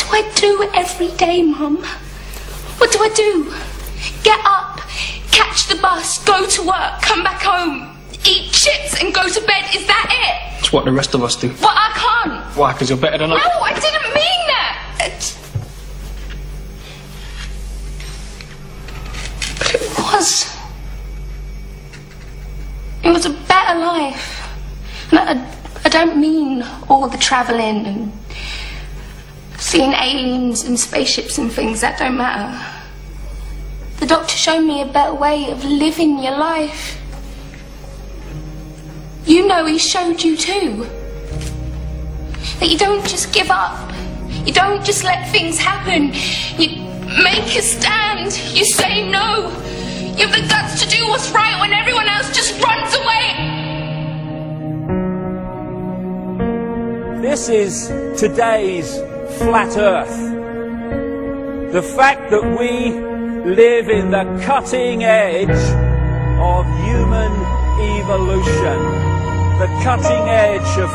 do I do every day, Mum? What do I do? Get up, catch the bus, go to work, come back home, eat chips and go to bed. Is that it? It's what the rest of us do. But I can't. Why? Because you're better than us? No, I didn't mean that. But it was. It was a better life. And I don't mean all the travelling and seeing aliens and spaceships and things. That don't matter. The doctor showed me a better way of living your life. You know he showed you too. That you don't just give up. You don't just let things happen. You make a stand. You say no. You have the guts to do what's right when everyone else just runs away. This is today's flat Earth. The fact that we live in the cutting edge of human evolution. The cutting edge of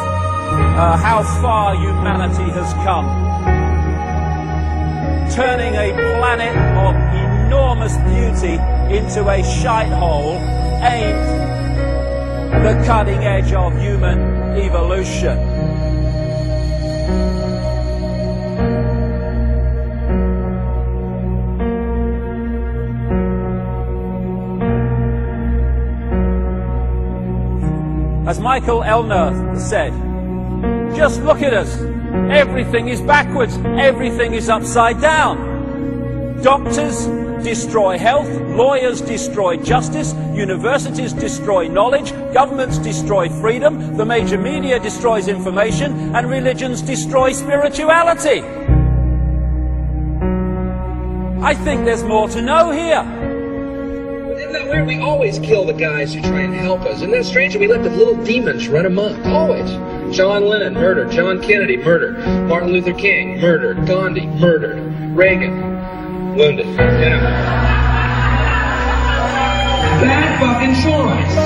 how far humanity has come. Turning a planet of enormous beauty into a shithole ain't the cutting edge of human evolution. As Michael Elner said, just look at us. Everything is backwards. Everything is upside down. Doctors destroy health. Lawyers destroy justice. Universities destroy knowledge. Governments destroy freedom. The major media destroys information. And religions destroy spirituality. I think there's more to know here. Isn't that weird? We always kill the guys who try and help us. Isn't that strange that we let the little demons run amok? Always. John Lennon, murdered. John Kennedy, murdered. Martin Luther King, murdered. Gandhi, murdered. Reagan, wounded. You know. Bad fucking choice.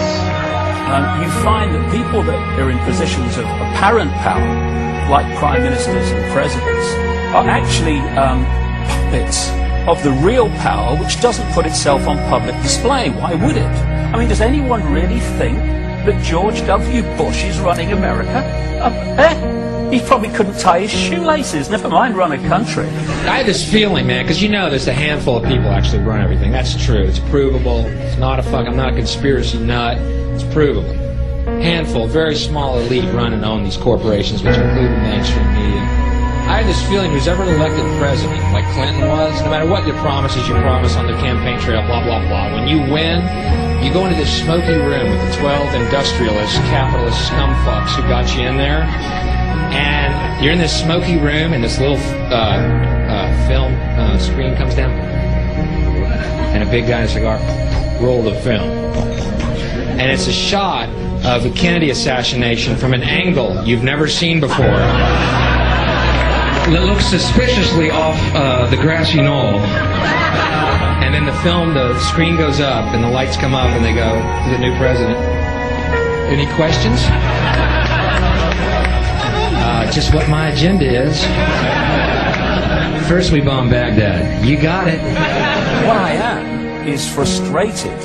You find that people that are in positions of apparent power, like prime ministers and presidents, are actually puppets of the real power, which doesn't put itself on public display. Why would it? I mean, does anyone really think that George W. Bush is running America? He probably couldn't tie his shoelaces, never mind run a country. I had this feeling, man, because you know there's a handful of people actually run everything. That's true. It's provable. It's not a I'm not a conspiracy nut. It's provable. Handful, very small elite run and own these corporations, which include the mainstream media. I had this feeling who's ever elected president, like Clinton was, no matter what your promises you promise on the campaign trail, blah, blah, blah, when you win, you go into this smoky room with the 12 industrialist, capitalist scumfucks who got you in there, and you're in this smoky room, and this little film screen comes down, and a big guy in a cigar, roll the film. And it's a shot of the Kennedy assassination from an angle you've never seen before. It looks suspiciously off the grassy knoll. And then the screen goes up and the lights come up and they go to the new president. Any questions? Just what my agenda is. First we bomb Baghdad. You got it. What I am is frustrated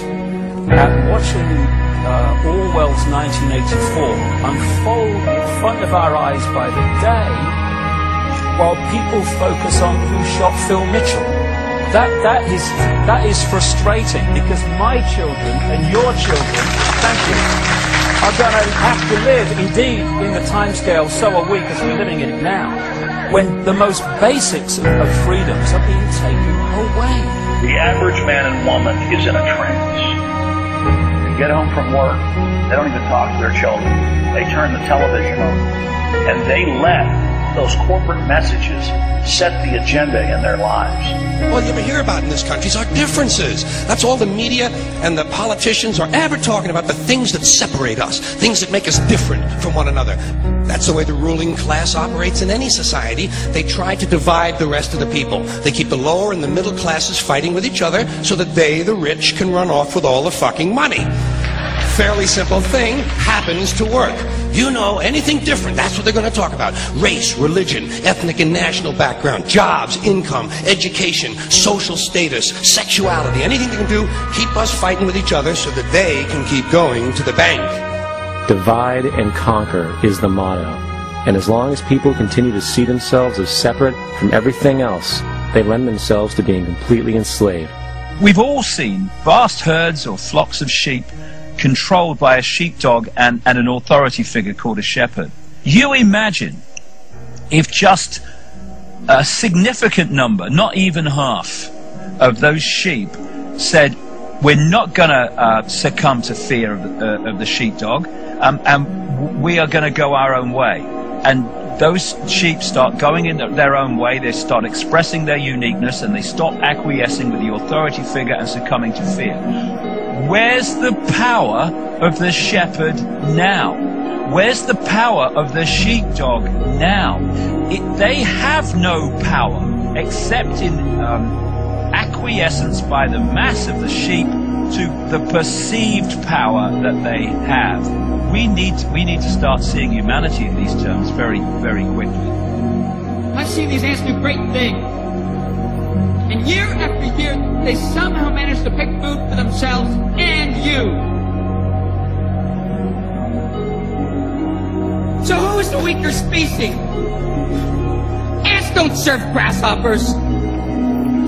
at watching Orwell's 1984 unfold in front of our eyes by the day, while people focus on who shot Phil Mitchell. That is frustrating, because my children and your children, thank you, are going to have to live, indeed, in the timescale, so are we, because we're living in it now, when the most basics of freedoms are being taken away. The average man and woman is in a trance. They get home from work, they don't even talk to their children. They turn the television on, and they let those corporate messages set the agenda in their lives. All you ever hear about in this country is our differences. That's all the media and the politicians are ever talking about, the things that separate us, things that make us different from one another. That's the way the ruling class operates in any society. They try to divide the rest of the people. They keep the lower and the middle classes fighting with each other so that they, the rich, can run off with all the fucking money. Fairly simple thing, happens to work. You know, anything different, that's what they're going to talk about. Race, religion, ethnic and national background, jobs, income, education, social status, sexuality, anything they can do, keep us fighting with each other so that they can keep going to the bank. Divide and conquer is the motto. And as long as people continue to see themselves as separate from everything else, they lend themselves to being completely enslaved. We've all seen vast herds or flocks of sheep controlled by a sheepdog and an authority figure called a shepherd. You imagine if just a significant number, not even half, of those sheep said, we're not going to succumb to fear of the sheepdog, and we are going to go our own way. And those sheep start going in their own way, they start expressing their uniqueness, and they stop acquiescing with the authority figure and succumbing to fear. Where's the power of the shepherd now? Where's the power of the sheepdog now? They have no power except in acquiescence by the mass of the sheep to the perceived power that they have. We need to start seeing humanity in these terms very, very quickly. I see these ants do great things. And year after year, they somehow manage to pick food for themselves and you. So who is the weaker species? Ants don't serve grasshoppers.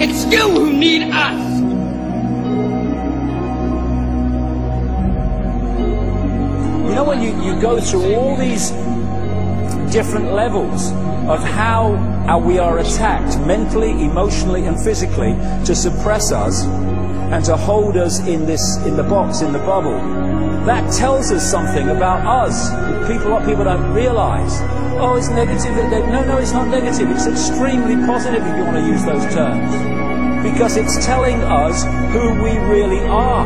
It's you who need us. You know, when you go through all these different levels of how we are attacked mentally, emotionally and physically to suppress us and to hold us in the box, in the bubble, that tells us something about us. What people don't realize. Oh, it's negative. No, it's not negative. It's extremely positive if you want to use those terms, because it's telling us who we really are.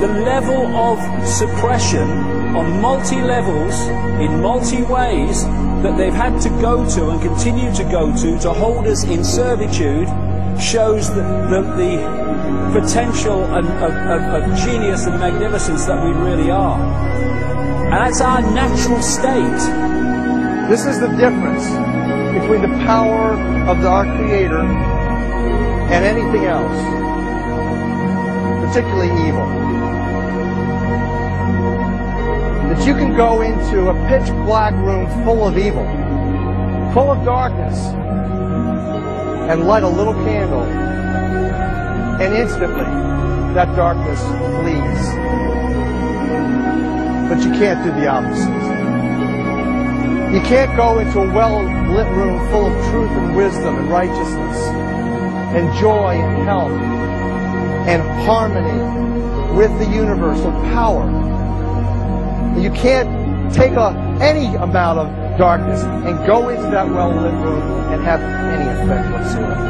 The level of suppression on multi-levels, in multi-ways, that they've had to go to and continue to go to hold us in servitude, shows the potential of genius and magnificence that we really are. And that's our natural state. This is the difference between the power of our Creator and anything else, particularly evil. That you can go into a pitch black room full of evil, full of darkness, and light a little candle, and instantly that darkness flees. But you can't do the opposite. You can't go into a well-lit room full of truth and wisdom and righteousness and joy and health and harmony with the universal power. You can't take any amount of darkness and go into that well-lit room and have any effect whatsoever.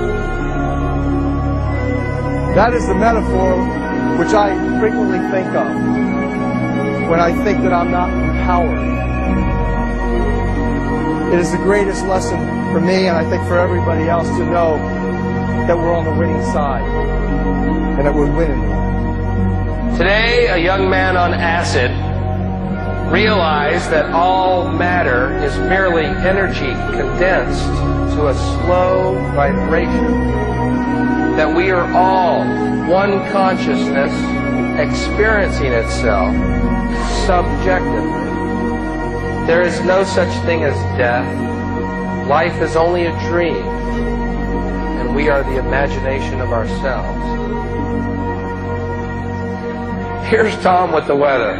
That is the metaphor which I frequently think of when I think that I'm not empowered. It is the greatest lesson for me, and I think for everybody else, to know that we're on the winning side and that we're winning. Today, a young man on acid realized that all matter is merely energy condensed to a slow vibration, that we are all one consciousness experiencing itself subjectively. There is no such thing as death. Life is only a dream, and we are the imagination of ourselves. Here's Tom with the weather.